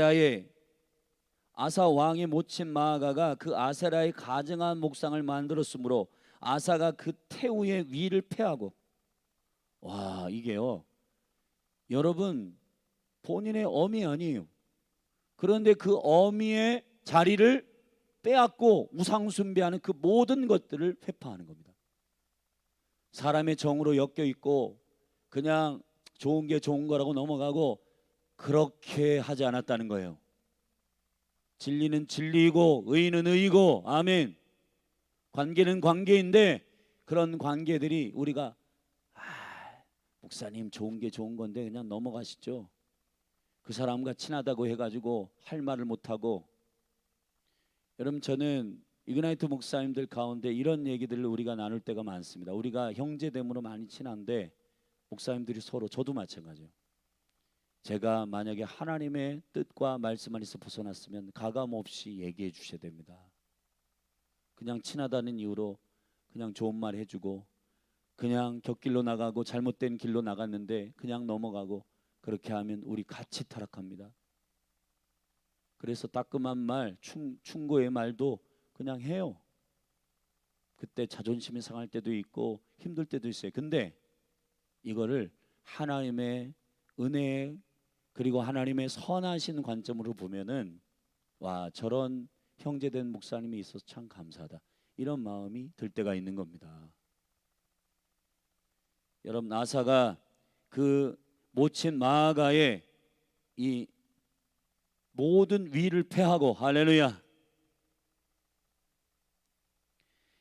Speaker 1: 왕의 모친 마아가가 그 아세라의 가증한 목상을 만들었으므로 아사가 그 태우의 위를 패하고, 와, 이게요 여러분 본인의 엄이 아니에요. 그런데 그 어미의 자리를 빼앗고 우상 숭배하는 그 모든 것들을 회파하는 겁니다. 사람의 정으로 엮여 있고 그냥 좋은 게 좋은 거라고 넘어가고 그렇게 하지 않았다는 거예요. 진리는 진리이고 의는 의이고 아멘. 관계는 관계인데 그런 관계들이 우리가 목사님 좋은 게 좋은 건데 그냥 넘어가시죠. 그 사람과 친하다고 해가지고 할 말을 못하고. 여러분 저는 이그나이트 목사님들 가운데 이런 얘기들을 우리가 나눌 때가 많습니다. 우리가 형제됨으로 많이 친한데 목사님들이 서로, 저도 마찬가지예요. 제가 만약에 하나님의 뜻과 말씀 안에서 벗어났으면 가감없이 얘기해 주셔야 됩니다. 그냥 친하다는 이유로 그냥 좋은 말 해주고 그냥 곁길로 나가고 잘못된 길로 나갔는데 그냥 넘어가고 그렇게 하면 우리 같이 타락합니다. 그래서 따끔한 말, 충고의 말도 그냥 해요. 그때 자존심이 상할 때도 있고 힘들 때도 있어요. 근데 이거를 하나님의 은혜 그리고 하나님의 선하신 관점으로 보면은 와, 저런 형제된 목사님이 있어서 참 감사하다, 이런 마음이 들 때가 있는 겁니다. 여러분 아사가 그 모친 마아가의 이 모든 위를 패하고, 할렐루야.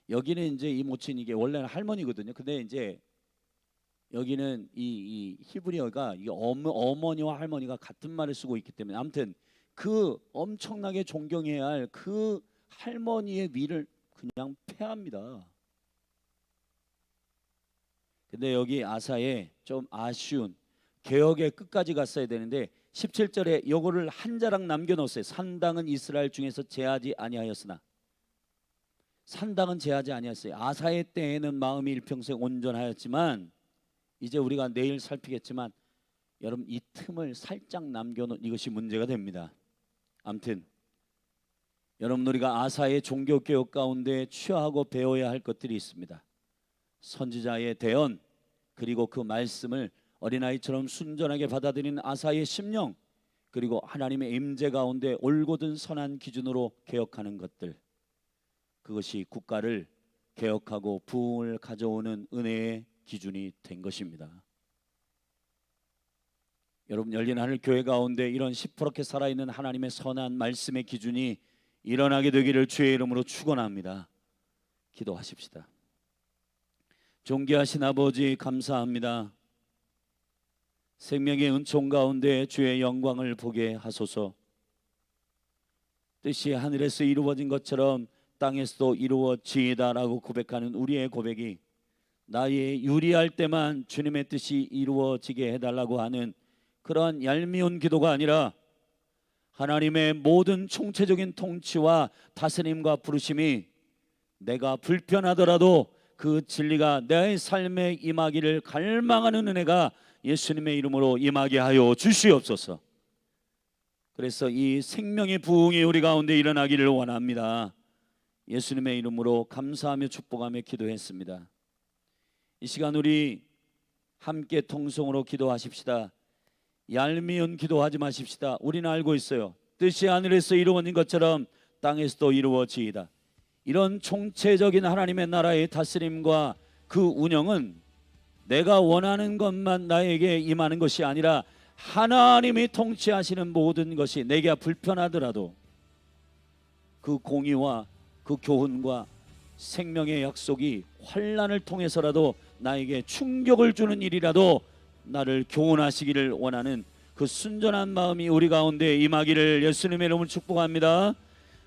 Speaker 1: 여기는 이제 이 모친, 이게 원래는 할머니거든요. 근데 이제 여기는 이 히브리어가 이게 어머니와 할머니가 같은 말을 쓰고 있기 때문에 아무튼 그 엄청나게 존경해야 할 그 할머니의 위를 그냥 패합니다. 근데 여기 아사에 좀 아쉬운, 개혁의 끝까지 갔어야 되는데 17절에 요거를 한 자락 남겨놓았어요. 산당은 이스라엘 중에서 제하지 아니하였으나. 산당은 제하지 아니하였어요. 아사의 때에는 마음이 일평생 온전하였지만 이제 우리가 내일 살피겠지만 여러분 이 틈을 살짝 남겨놓은 이것이 문제가 됩니다. 아무튼 여러분 우리가 아사의 종교개혁 가운데 취하고 배워야 할 것들이 있습니다. 선지자의 대언, 그리고 그 말씀을 어린아이처럼 순전하게 받아들이는 아사의 심령, 그리고 하나님의 임재 가운데 올곧은 선한 기준으로 개혁하는 것들, 그것이 국가를 개혁하고 부흥을 가져오는 은혜의 기준이 된 것입니다. 여러분 열린 하늘 교회 가운데 이런 시퍼렇게 살아있는 하나님의 선한 말씀의 기준이 일어나게 되기를 주의 이름으로 축원합니다. 기도하십시다. 존귀하신 아버지 감사합니다. 생명의 은총 가운데 주의 영광을 보게 하소서. 뜻이 하늘에서 이루어진 것처럼 땅에서도 이루어지이다라고 고백하는 우리의 고백이 나의 유리할 때만 주님의 뜻이 이루어지게 해달라고 하는 그러한 얄미운 기도가 아니라 하나님의 모든 총체적인 통치와 다스림과 부르심이 내가 불편하더라도 그 진리가 내 삶에 임하기를 갈망하는 은혜가 예수님의 이름으로 임하게 하여 주시옵소서. 그래서 이 생명의 부흥이 우리 가운데 일어나기를 원합니다. 예수님의 이름으로 감사하며 축복하며 기도했습니다. 이 시간 우리 함께 통성으로 기도하십시다. 얄미운 기도하지 마십시다. 우리는 알고 있어요. 뜻이 하늘에서 이루어진 것처럼 땅에서도 이루어지이다. 이런 총체적인 하나님의 나라의 다스림과 그 운영은 내가 원하는 것만 나에게 임하는 것이 아니라 하나님이 통치하시는 모든 것이 내게 불편하더라도 그 공의와 그 교훈과 생명의 약속이 환난을 통해서라도 나에게 충격을 주는 일이라도 나를 교훈하시기를 원하는 그 순전한 마음이 우리 가운데 임하기를 예수님의 이름으로 축복합니다.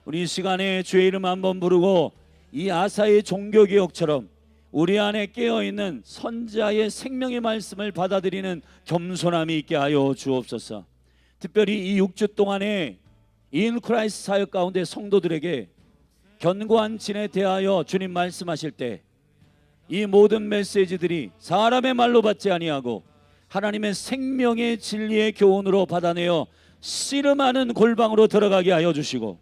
Speaker 1: 우리 이 시간에 주의 이름 한번 부르고 이 아사의 종교개혁처럼 우리 안에 깨어있는 선지자의 생명의 말씀을 받아들이는 겸손함이 있게 하여 주옵소서. 특별히 이 6주 동안에 인크라이스트 사역 가운데 성도들에게 견고한 진에 대하여 주님 말씀하실 때 이 모든 메시지들이 사람의 말로 받지 아니하고 하나님의 생명의 진리의 교훈으로 받아내어 씨름하는 골방으로 들어가게 하여 주시고,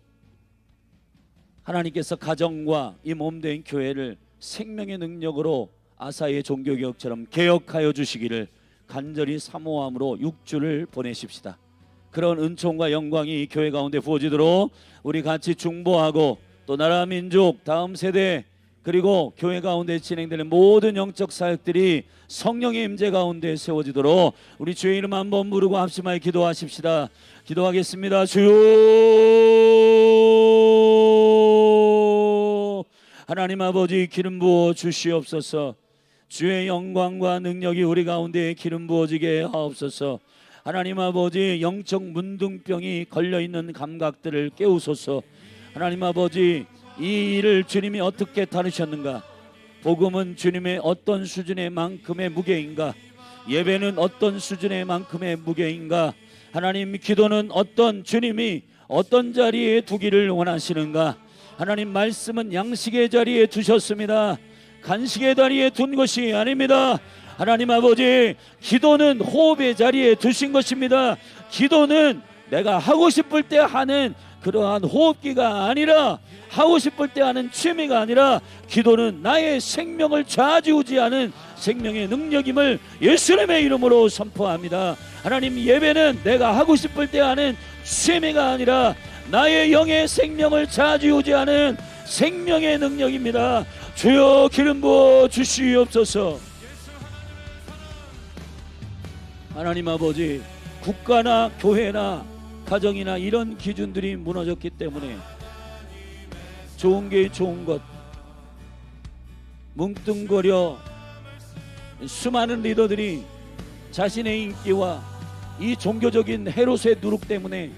Speaker 1: 하나님께서 가정과 이 몸된 교회를 생명의 능력으로 아사의 종교개혁처럼 개혁하여 주시기를 간절히 사모함으로 6주를 보내십시다. 그런 은총과 영광이 이 교회 가운데 부어지도록 우리 같이 중보하고, 또 나라 민족 다음 세대 그리고 교회 가운데 진행되는 모든 영적 사역들이 성령의 임재 가운데 세워지도록 우리 주의 이름 한번 부르고 합심하여 기도하십시다. 기도하겠습니다. 주여, 하나님 아버지 기름 부어 주시옵소서. 주의 영광과 능력이 우리 가운데 기름 부어지게 하옵소서. 하나님 아버지 영적 문둥병이 걸려있는 감각들을 깨우소서. 하나님 아버지 이 일을 주님이 어떻게 다루셨는가? 복음은 주님의 어떤 수준의 만큼의 무게인가? 예배는 어떤 수준의 만큼의 무게인가? 하나님 기도는 주님이 어떤 자리에 두기를 원하시는가? 하나님 말씀은 양식의 자리에 두셨습니다. 간식의 자리에 둔 것이 아닙니다. 하나님 아버지 기도는 호흡의 자리에 두신 것입니다. 기도는 내가 하고 싶을 때 하는 그러한 호흡기가 아니라, 하고 싶을 때 하는 취미가 아니라, 기도는 나의 생명을 좌지우지하는 생명의 능력임을 예수님의 이름으로 선포합니다. 하나님 예배는 내가 하고 싶을 때 하는 취미가 아니라 나의 영의 생명을 좌지우지하는 생명의 능력입니다. 주여 기름 부어 주시옵소서. 하나님 아버지 국가나 교회나 가정이나 이런 기준들이 무너졌기 때문에 좋은 게 좋은 것 뭉뚱거려 수많은 리더들이 자신의 인기와 이 종교적인 헤롯의 누룩 때문에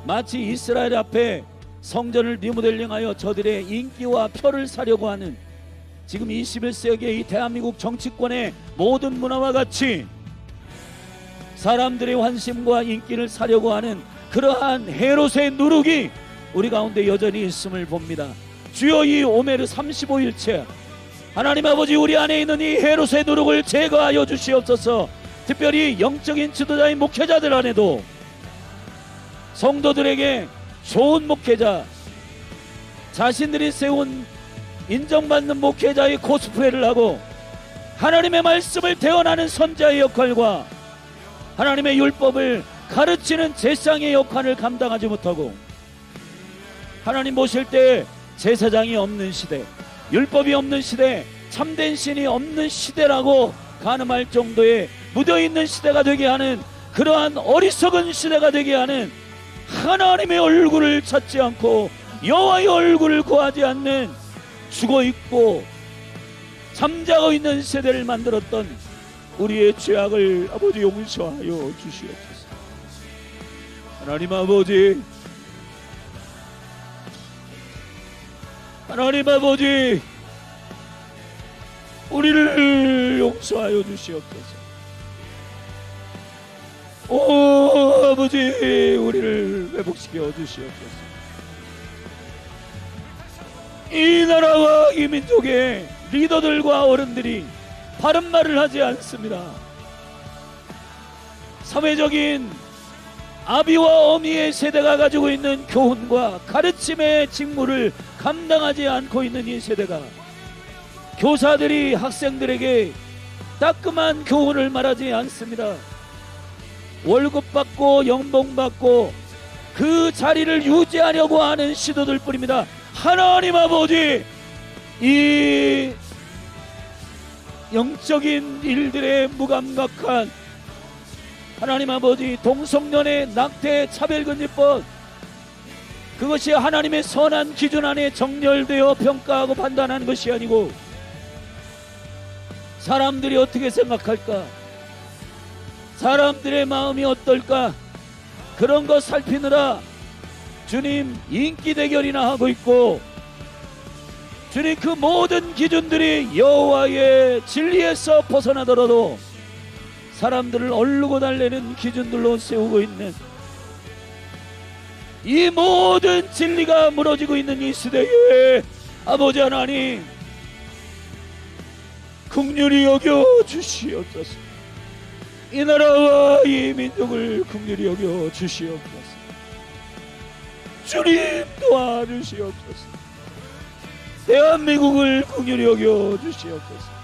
Speaker 1: 마치 이스라엘 앞에 성전을 리모델링하여 저들의 인기와 표를 사려고 하는, 지금 21세기의 이 대한민국 정치권의 모든 문화와 같이 사람들의 환심과 인기를 사려고 하는 그러한 헤롯의 누룩이 우리 가운데 여전히 있음을 봅니다. 주여 이 오메르 35일째 하나님 아버지 우리 안에 있는 이 헤롯의 누룩을 제거하여 주시옵소서. 특별히 영적인 지도자인 목회자들 안에도 성도들에게 좋은 목회자, 자신들이 세운 인정받는 목회자의 코스프레를 하고 하나님의 말씀을 대언하는 선자의 역할과 하나님의 율법을 가르치는 제사장의 역할을 감당하지 못하고, 하나님 모실 때 제사장이 없는 시대, 율법이 없는 시대, 참된 신이 없는 시대라고 가늠할 정도의 묻어있는 시대가 되게 하는, 그러한 어리석은 시대가 되게 하는, 하나님의 얼굴을 찾지 않고 여호와의 얼굴을 구하지 않는, 죽어있고 잠자고 있는 세대를 만들었던 우리의 죄악을 아버지 용서하여 주시옵소서. 하나님 아버지, 하나님 아버지 우리를 용서하여 주시옵소서. 오 아버지 우리를 회복시켜 주시옵소서. 이 나라와 이 민족의 리더들과 어른들이 바른 말을 하지 않습니다. 사회적인 아비와 어미의 세대가 가지고 있는 교훈과 가르침의 직무를 감당하지 않고 있는 이 세대가, 교사들이 학생들에게 따끔한 교훈을 말하지 않습니다. 월급 받고 연봉 받고 그 자리를 유지하려고 하는 시도들 뿐입니다. 하나님 아버지 이 영적인 일들에 무감각한 하나님 아버지 동성연애, 낙태, 차별금지법, 그것이 하나님의 선한 기준 안에 정렬되어 평가하고 판단하는 것이 아니고 사람들이 어떻게 생각할까, 사람들의 마음이 어떨까 그런 거 살피느라 주님 인기 대결이나 하고 있고, 주님 그 모든 기준들이 여호와의 진리에서 벗어나더라도 사람들을 얼르고 달래는 기준들로 세우고 있는 이 모든 진리가 무너지고 있는 이 시대에 아버지 하나님 긍휼히 여겨 주시옵소서. 이 나라와 이 민족을 긍휼히 여겨 주시옵소서. 주님 도와주시옵소서. 대한민국을 긍휼히 여겨 주시옵소서.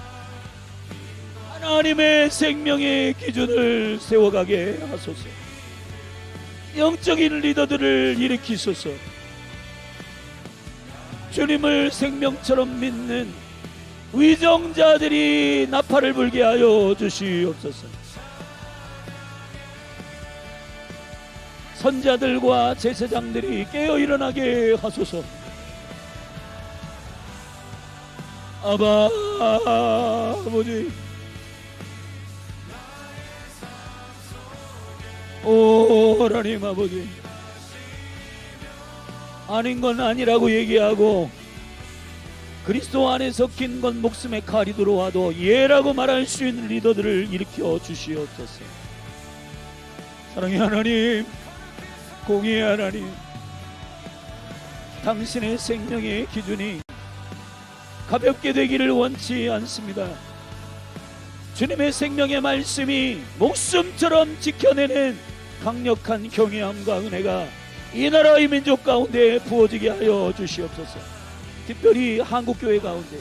Speaker 1: 하나님의 생명의 기준을 세워가게 하소서. 영적인 리더들을 일으키소서. 주님을 생명처럼 믿는 위정자들이 나팔을 불게 하여 주시옵소서. 선자들과 제사장들이 깨어 일어나게 하소서. 아버지, 오 하나님 아버지, 아닌 건 아니라고 얘기하고 그리스도 안에 섞인 건 목숨에 칼이 들어와도 예라고 말할 수 있는 리더들을 일으켜 주시옵소서. 사랑의 하나님, 공의의 하나님, 당신의 생명의 기준이 가볍게 되기를 원치 않습니다. 주님의 생명의 말씀이 목숨처럼 지켜내는 강력한 경외함과 은혜가 이 나라의 민족 가운데 부어지게 하여 주시옵소서. 특별히 한국교회 가운데,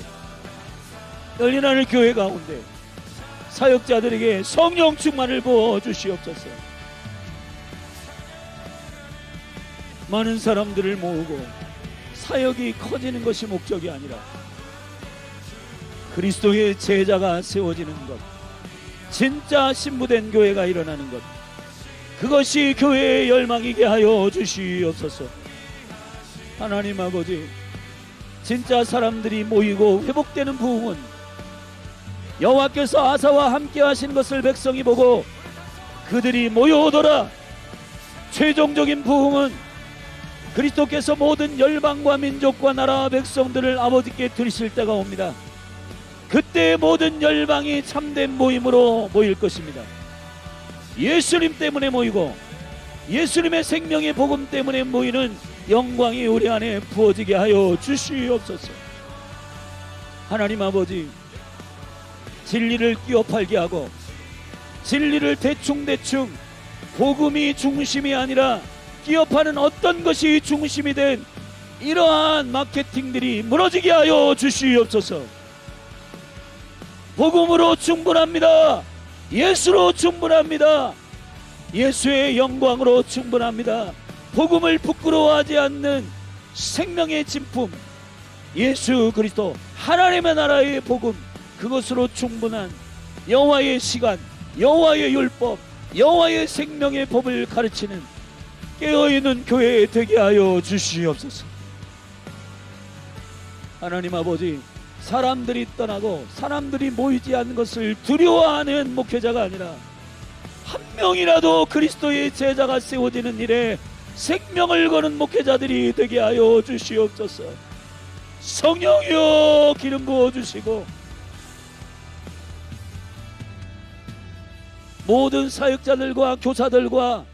Speaker 1: 열린하늘 교회 가운데 사역자들에게 성령 충만을 부어 주시옵소서. 많은 사람들을 모으고 사역이 커지는 것이 목적이 아니라 그리스도의 제자가 세워지는 것, 진짜 신부된 교회가 일어나는 것, 그것이 교회의 열망이게 하여 주시옵소서. 하나님 아버지, 진짜 사람들이 모이고 회복되는 부흥은 여호와께서 아사와 함께 하신 것을 백성이 보고 그들이 모여오더라. 최종적인 부흥은 그리스도께서 모든 열방과 민족과 나라 백성들을 아버지께 드리실 때가 옵니다. 그때 모든 열방이 참된 모임으로 모일 것입니다. 예수님 때문에 모이고 예수님의 생명의 복음 때문에 모이는 영광이 우리 안에 부어지게 하여 주시옵소서. 하나님 아버지, 진리를 끼어 팔게 하고 진리를 대충대충 복음이 중심이 아니라 끼어 파는 어떤 것이 중심이 된 이러한 마케팅들이 무너지게 하여 주시옵소서. 복음으로 충분합니다. 예수로 충분합니다. 예수의 영광으로 충분합니다. 복음을 부끄러워하지 않는 생명의 진품, 예수 그리스도 하나님의 나라의 복음, 그것으로 충분한 여호와의 시간, 여호와의 율법, 여호와의 생명의 법을 가르치는 깨어있는 교회 되게 하여 주시옵소서. 하나님 아버지, 사람들이 떠나고 사람들이 모이지 않는 것을 두려워하는 목회자가 아니라 한 명이라도 그리스도의 제자가 세워지는 일에 생명을 거는 목회자들이 되게 하여 주시옵소서. 성령이여 기름 부어주시고 모든 사역자들과 교사들과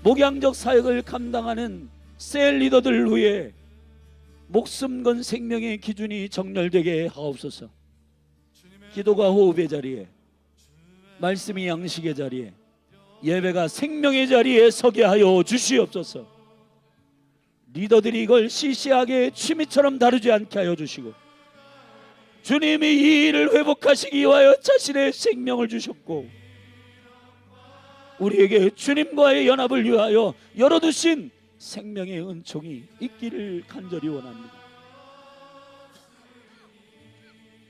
Speaker 1: 목양적 사역을 감당하는 셀 리더들 위해 목숨 건 생명의 기준이 정렬되게 하옵소서. 기도가 호흡의 자리에, 말씀이 양식의 자리에, 예배가 생명의 자리에 서게 하여 주시옵소서. 리더들이 이걸 시시하게 취미처럼 다루지 않게 하여 주시고, 주님이 이 일을 회복하시기 위하여 자신의 생명을 주셨고 우리에게 주님과의 연합을 위하여 열어두신 생명의 은총이 있기를 간절히 원합니다.